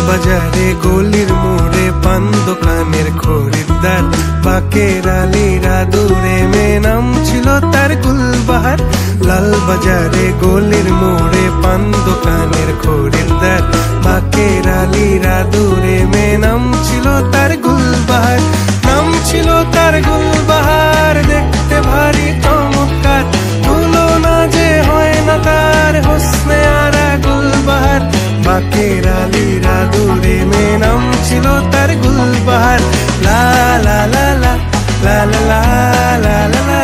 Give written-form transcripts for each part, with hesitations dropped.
বাজারে গলির মোড়ে পান দোকানের খরিদ্দার, বাকের আলীরা দূরে মে নাম ছিল তার গুলবাহার। লাল বাজারে গলির মোড়ে পান দোকানের খরিদ্দার, বাকের আলীরা দূরে মে নাম ছিল তার গুলবাহার। নাম ছিল তার গুলবাহার, দেখতে ভারী চমৎকার, তুলনা যে হয় না তার হোসনে আরা গুলবাহার। বাকের আলীরা দূরে মে নাম ছিল তার গুলবাহার। লা লা লা লা লা লা লা লা লা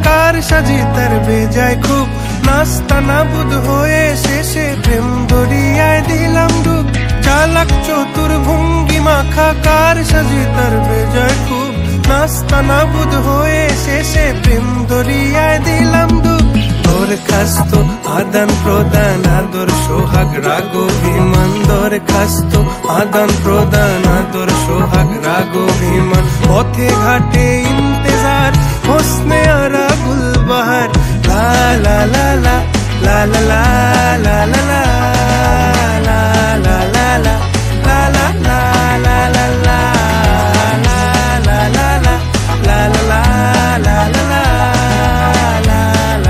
কার সাজি তার বেজায় খুব, নাস্তা নাবুদ হয়ে শেষে প্রেম দরিয়ায় দিলাম ডুব। চালাক চতুর ভঙ্গি মাখা কার সাজি তার বেজায় খুব, নাস্তা নাবুদ হয়ে শেষে প্রেম দরিয়ায় দিলাম ডুব। দরখাস্ত আদান প্রদান আদর সোহাগ রাগ অভিমান, দরখাস্ত আদান প্রদান আদর সোহাগ রাগ অভিমান। পথে ঘাটে ইন্তেজার হোসনে আরা গুলবাহার। লা লা লা লা লা লা লা লা লা।